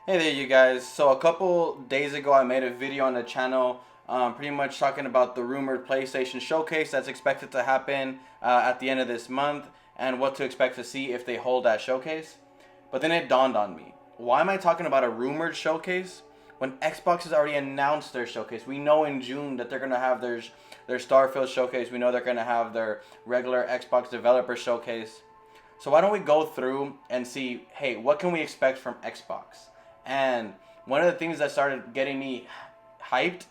Hey there, you guys. So a couple days ago, I made a video on the channel, pretty much talking about the rumored PlayStation Showcase that's expected to happen at the end of this month, and what to expect to see if they hold that showcase. But then it dawned on me: why am I talking about a rumored showcase when Xbox has already announced their showcase? We know in June that they're gonna have their Starfield showcase. We know they're gonna have their regular Xbox developer showcase. So why don't we go through and see, hey, what can we expect from Xbox? And one of the things that started getting me hyped,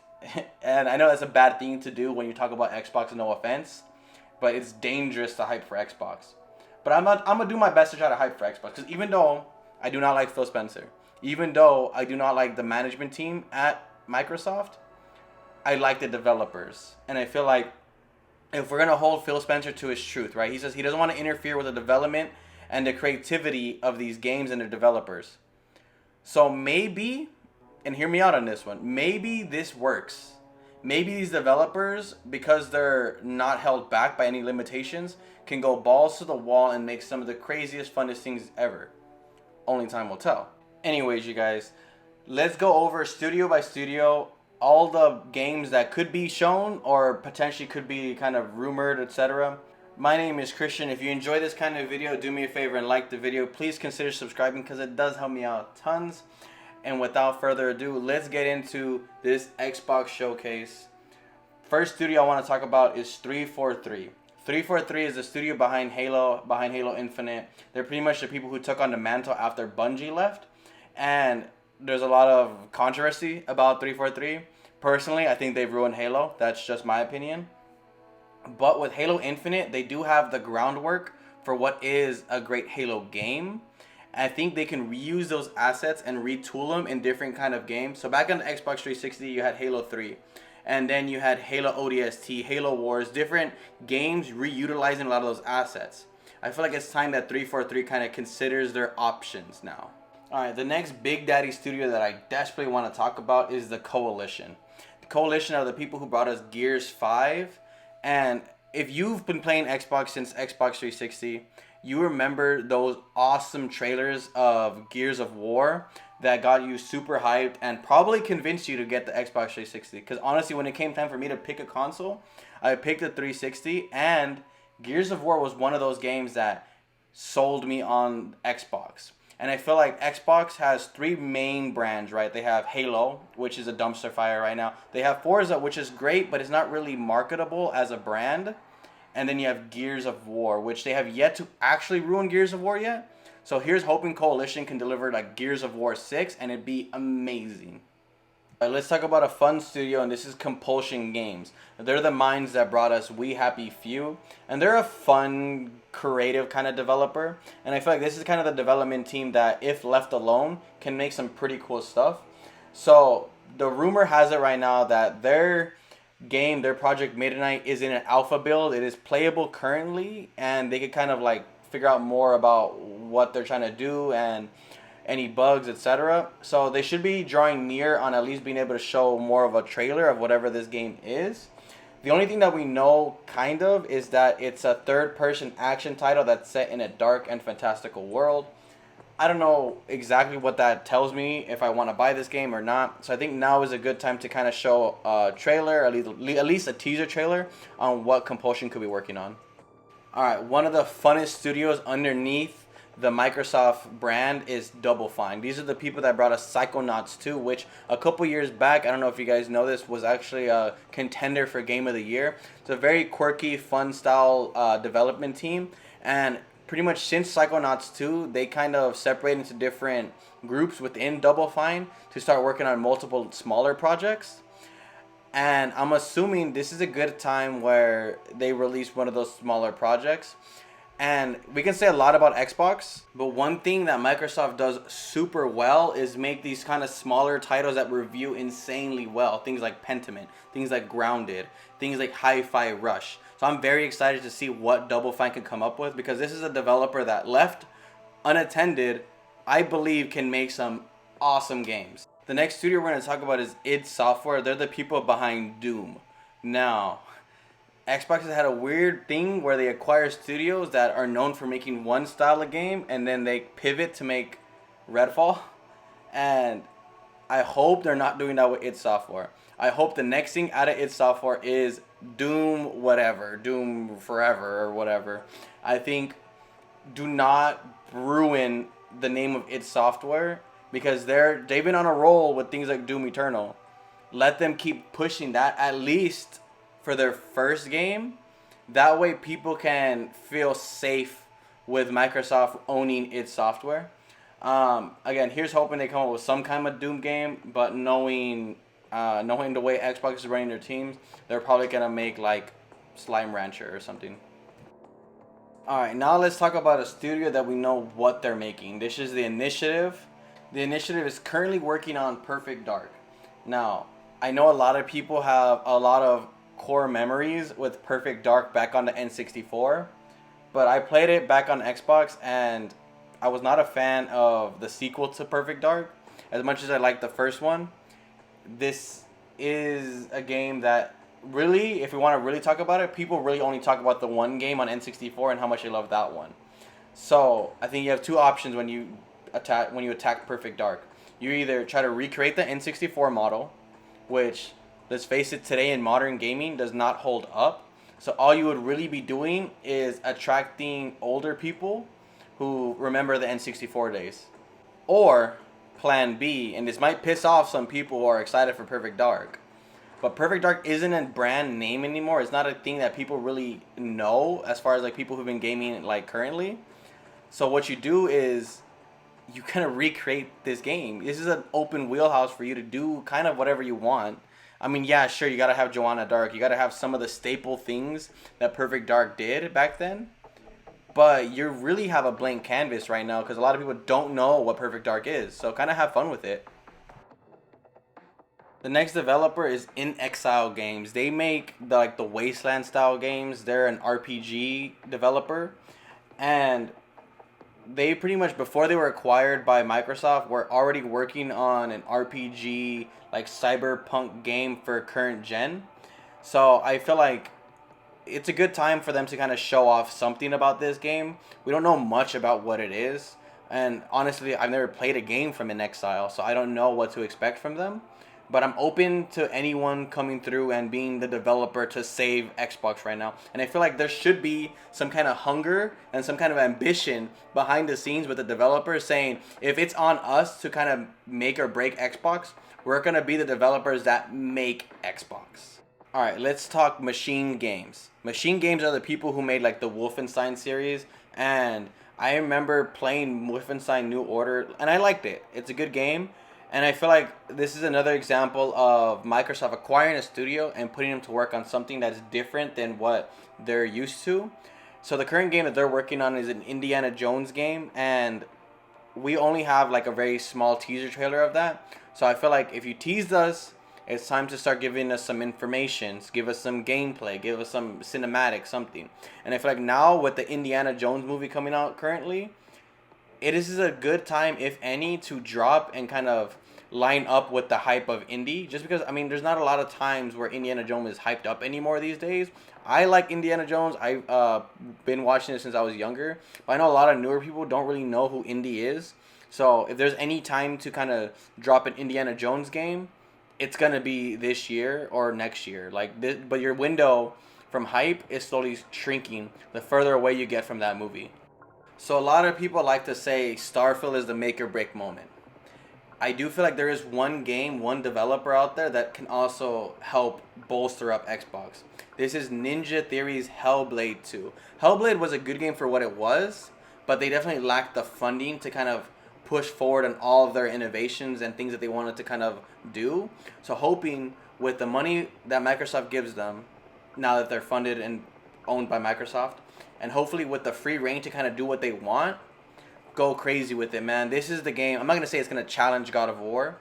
and I know that's a bad thing to do when you talk about Xbox, no offense, but it's dangerous to hype for Xbox. But I'm gonna do my best to try to hype for Xbox, because even though I do not like Phil Spencer, even though I do not like the management team at Microsoft, I like the developers, and I feel like if we're gonna hold Phil Spencer to his truth, right? He says he doesn't want to interfere with the development and the creativity of these games and their developers. So maybe, and hear me out on this one, maybe this works. Maybe these developers, because they're not held back by any limitations, can go balls to the wall and make some of the craziest, funnest things ever. Only time will tell. Anyways, you guys, let's go over studio by studio all the games that could be shown or potentially could be kind of rumored, etc. My name is Christian. If you enjoy this kind of video, do me a favor and like the video. Please consider subscribing because it does help me out tons. And without further ado, let's get into this Xbox showcase. First studio I want to talk about is 343. 343 is the studio behind Halo Infinite. They're pretty much the people who took on the mantle after Bungie left. And there's a lot of controversy about 343. Personally, I think they've ruined Halo. That's just my opinion. But with Halo Infinite, they do have the groundwork for what is a great Halo game. I think they can reuse those assets and retool them in different kind of games. So back on the Xbox 360, you had Halo 3. And then you had Halo ODST, Halo Wars, different games reutilizing a lot of those assets. I feel like it's time that 343 kind of considers their options now. Alright, the next Big Daddy studio that I desperately want to talk about is the Coalition. The Coalition are the people who brought us Gears 5. And if you've been playing Xbox since Xbox 360, you remember those awesome trailers of Gears of War that got you super hyped and probably convinced you to get the Xbox 360. Because honestly, when it came time for me to pick a console, I picked the 360, and Gears of War was one of those games that sold me on Xbox. And I feel like Xbox has three main brands, right? They have Halo, which is a dumpster fire right now. They have Forza, which is great, but it's not really marketable as a brand. And then you have Gears of War, which they have yet to actually ruin Gears of War yet. So here's hoping Coalition can deliver like Gears of War 6 and it'd be amazing. Alright, let's talk about a fun studio, and this is Compulsion Games. They're the minds that brought us We Happy Few, and they're a fun, creative kind of developer. And I feel like this is kind of the development team that, if left alone, can make some pretty cool stuff. So the rumor has it right now that their game, their project Midnight, is in an alpha build. It is playable currently, and they could kind of like figure out more about what they're trying to do and any bugs, etc. So they should be drawing near on at least being able to show more of a trailer of whatever this game is. The only thing that we know kind of is that it's a third-person action title that's set in a dark and fantastical world. I don't know exactly what that tells me if I want to buy this game or not. So I think now is a good time to kind of show a trailer, at least a teaser trailer on what Compulsion could be working on. Alright, one of the funnest studios underneath the Microsoft brand is Double Fine. These are the people that brought us Psychonauts 2, which a couple years back, I don't know if you guys know this, was actually a contender for Game of the Year. It's a very quirky, fun style development team. And pretty much since Psychonauts 2, they kind of separate into different groups within Double Fine to start working on multiple smaller projects. And I'm assuming this is a good time where they release one of those smaller projects. And we can say a lot about Xbox, but one thing that Microsoft does super well is make these kind of smaller titles that review insanely well. Things like Pentiment, things like Grounded, things like Hi-Fi Rush. So I'm very excited to see what Double Fine can come up with, because this is a developer that left unattended, I believe can make some awesome games. The next studio we're going to talk about is id Software. They're the people behind Doom. Now, Xbox has had a weird thing where they acquire studios that are known for making one style of game and then they pivot to make Redfall. And I hope they're not doing that with id Software. I hope the next thing out of id Software is Doom whatever, Doom Forever or whatever. I think do not ruin the name of id Software because they've been on a roll with things like Doom Eternal. Let them keep pushing that at least for their first game. That way people can feel safe with Microsoft owning id Software. Again, here's hoping they come up with some kind of Doom game, but knowing the way Xbox is running their teams, they're probably gonna make like Slime Rancher or something. All right, now let's talk about a studio that we know what they're making. This is the Initiative. The Initiative is currently working on Perfect Dark. Now, I know a lot of people have a lot of core memories with Perfect Dark back on the N64, but I played it back on Xbox and I was not a fan of the sequel to Perfect Dark as much as I liked the first one. This is a game that really, if we want to really talk about it, people really only talk about the one game on N64 and how much they love that one. So I think you have two options when you attack Perfect Dark. You either try to recreate the N64 model, which, let's face it, today in modern gaming does not hold up. So all you would really be doing is attracting older people who remember the N64 days. Or plan B, and this might piss off some people who are excited for Perfect Dark, but Perfect Dark isn't a brand name anymore. It's not a thing that people really know as far as like people who've been gaming like currently. So what you do is you kind of recreate this game. This is an open wheelhouse for you to do kind of whatever you want. I mean, yeah, sure, you gotta have Joanna Dark. You gotta have some of the staple things that Perfect Dark did back then. But you really have a blank canvas right now because a lot of people don't know what Perfect Dark is. So kind of have fun with it. The next developer is In Exile Games. They make the Wasteland style games. They're an RPG developer, and they pretty much, before they were acquired by Microsoft, were already working on an RPG like cyberpunk game for current gen. So I feel like it's a good time for them to kind of show off something about this game. We don't know much about what it is, and honestly, I've never played a game from In Exile, so I don't know what to expect from them. But I'm open to anyone coming through and being the developer to save Xbox right now. And I feel like there should be some kind of hunger and some kind of ambition behind the scenes with the developers saying, if it's on us to kind of make or break Xbox, we're going to be the developers that make Xbox. All right, let's talk Machine Games. Machine Games are the people who made like the Wolfenstein series, and I remember playing Wolfenstein New Order, and I liked it. It's a good game, and I feel like this is another example of Microsoft acquiring a studio and putting them to work on something that's different than what they're used to. So the current game that they're working on is an Indiana Jones game, and we only have like a very small teaser trailer of that. So I feel like if you teased us, it's time to start giving us some information, give us some gameplay, give us some cinematic, something. And I feel like now with the Indiana Jones movie coming out currently, it is a good time, if any, to drop and kind of line up with the hype of indie. Just because, I mean, there's not a lot of times where Indiana Jones is hyped up anymore these days. I like Indiana Jones. I've been watching it since I was younger. But I know a lot of newer people don't really know who indie is. So if there's any time to kind of drop an Indiana Jones game, it's gonna be this year or next year. Like this, but your window from hype is slowly shrinking the further away you get from that movie. So a lot of people like to say Starfield is the make or break moment. I do feel like there is one game, one developer out there that can also help bolster up Xbox. This is Ninja Theory's Hellblade 2. Hellblade was a good game for what it was, but they definitely lacked the funding to kind of push forward on all of their innovations and things that they wanted to kind of do. So hoping with the money that Microsoft gives them, now that they're funded and owned by Microsoft, and hopefully with the free reign to kind of do what they want, go crazy with it, man. This is the game. I'm not going to say it's going to challenge God of War,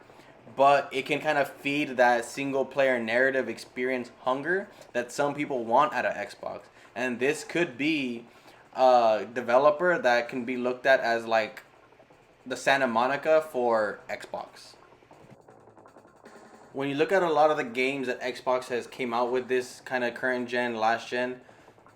but it can kind of feed that single player narrative experience hunger that some people want out of Xbox. And this could be a developer that can be looked at as like the Santa Monica for Xbox. When you look at a lot of the games that Xbox has came out with this kind of current gen, last gen,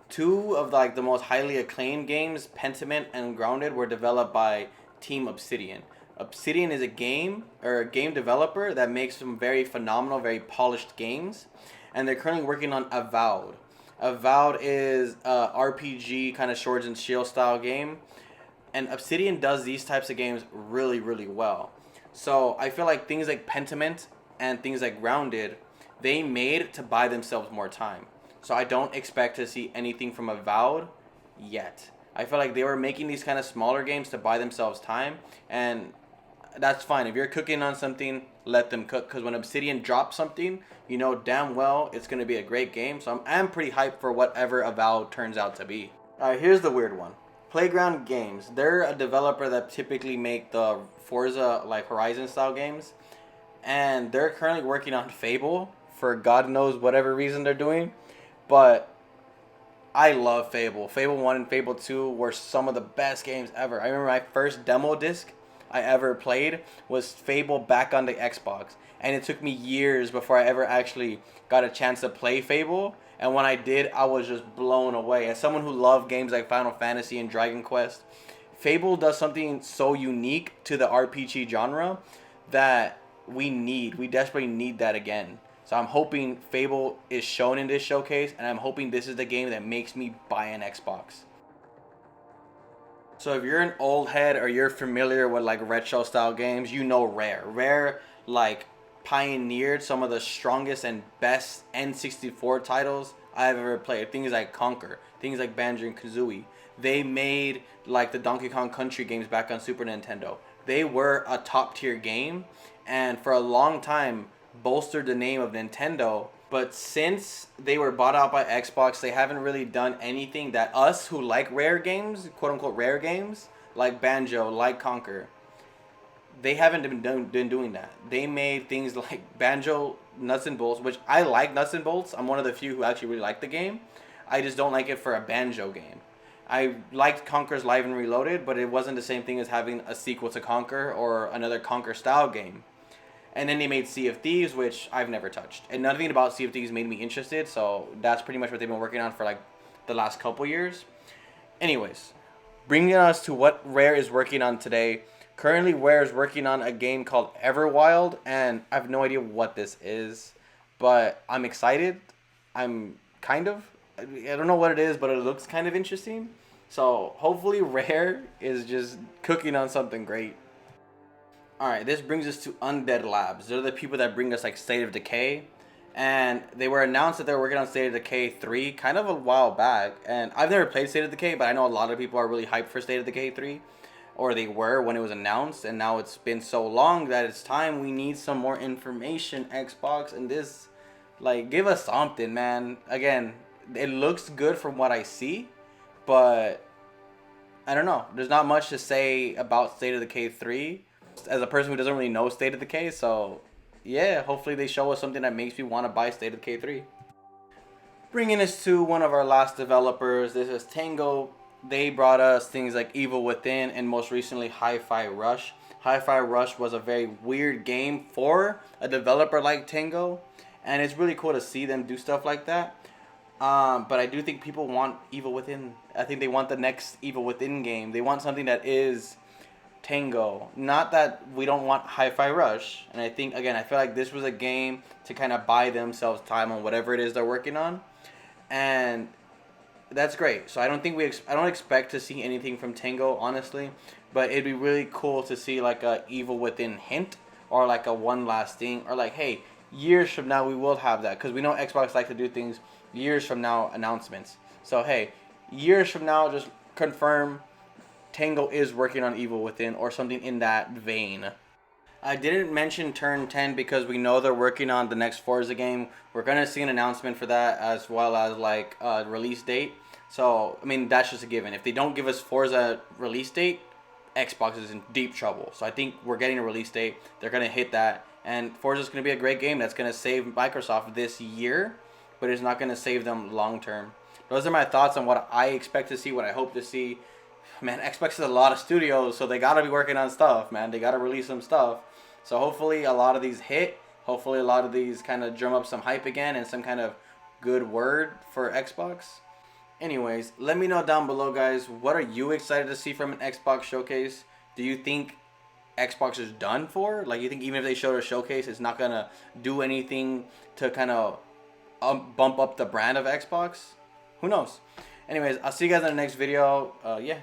two of like the most highly acclaimed games, Pentiment and Grounded, were developed by Team Obsidian. Obsidian is a game developer that makes some very phenomenal, very polished games, and they're currently working on Avowed. Avowed is a RPG kind of swords and shield style game, and Obsidian does these types of games really, really well. So I feel like things like Pentiment and things like Grounded, they made to buy themselves more time. So I don't expect to see anything from Avowed yet. I feel like they were making these kind of smaller games to buy themselves time, and that's fine. If you're cooking on something, let them cook. Because when Obsidian drops something, you know damn well it's going to be a great game. So I'm pretty hyped for whatever Avowed turns out to be. Alright, here's the weird one. Playground Games. They're a developer that typically make the Forza, like Horizon style games. And they're currently working on Fable for God knows whatever reason they're doing. But I love Fable. Fable 1 and Fable 2 were some of the best games ever. I remember my first demo disc I ever played was Fable back on the Xbox. And it took me years before I ever actually got a chance to play Fable. And when I did, I was just blown away. As someone who loved games like Final Fantasy and Dragon Quest, Fable does something so unique to the RPG genre that we need. We desperately need that again. So I'm hoping Fable is shown in this showcase, and I'm hoping this is the game that makes me buy an Xbox. So if you're an old head or you're familiar with like retro style games, you know Rare. Rare like pioneered some of the strongest and best N64 titles I've ever played. Things like Conquer, things like Banjo and Kazooie. They made like the Donkey Kong Country games back on Super Nintendo. They were a top tier game, and for a long time bolstered the name of Nintendo. But since they were bought out by Xbox, they haven't really done anything that us who like rare games, quote unquote rare games, like Banjo, like Conquer, they haven't been doing that. They made things like Banjo Nuts and Bolts, which I like Nuts and Bolts. I'm one of the few who actually really like the game. I just don't like it for a Banjo game. I liked Conker's Live and Reloaded, but it wasn't the same thing as having a sequel to Conker or another Conker style game. And then they made Sea of Thieves, which I've never touched. And nothing about Sea of Thieves made me interested, so that's pretty much what they've been working on for like the last couple years. Anyways, bringing us to what Rare is working on today. Currently, Rare is working on a game called Everwild, and I have no idea what this is, but I'm excited. I'm kind of. I don't know what it is, but it looks kind of interesting. So hopefully Rare is just cooking on something great. Alright, this brings us to Undead Labs. They're the people that bring us like State of Decay. And they were announced that they were working on State of Decay 3 kind of a while back. And I've never played State of Decay, but I know a lot of people are really hyped for State of Decay 3. Or they were when it was announced. And now it's been so long that it's time we need some more information, Xbox. And this, like, give us something, man. Again, it looks good from what I see. But I don't know. There's not much to say about State of Decay 3 as a person who doesn't really know State of Decay, so yeah, hopefully they show us something that makes me want to buy State of Decay 3. Bringing us to one of our last developers, this is Tango. They brought us things like Evil Within and most recently Hi-Fi Rush. Hi-Fi Rush was a very weird game for a developer like Tango, and it's really cool to see them do stuff like that. But I do think people want Evil Within. I think they want the next Evil Within game. They want something that is Tango. Not that we don't want Hi-Fi Rush. And I think, again, I feel like this was a game to kind of buy themselves time on whatever it is they're working on. And that's great. So I don't think I don't expect to see anything from Tango, honestly. But it'd be really cool to see like a Evil Within hint or like a one last thing. Or like, hey, years from now we will have that. Because we know Xbox like to do things years from now announcements. So, hey, years from now, just confirm Tango is working on Evil Within or something in that vein. I didn't mention Turn 10 because we know they're working on the next Forza game. We're going to see an announcement for that as well as like a release date. So, I mean, that's just a given. If they don't give us Forza release date, Xbox is in deep trouble. So I think we're getting a release date. They're going to hit that. And Forza is going to be a great game that's going to save Microsoft this year, but it's not going to save them long term. Those are my thoughts on what I expect to see, what I hope to see. Man, Xbox is a lot of studios, so they gotta be working on stuff, man. They gotta release some stuff. So hopefully a lot of these hit. Hopefully a lot of these kind of drum up some hype again and some kind of good word for Xbox. Anyways, let me know down below, guys. What are you excited to see from an Xbox showcase? Do you think Xbox is done for? Like, you think even if they showed a showcase, it's not gonna do anything to kind of bump up the brand of Xbox? Who knows? Anyways, I'll see you guys in the next video. Yeah.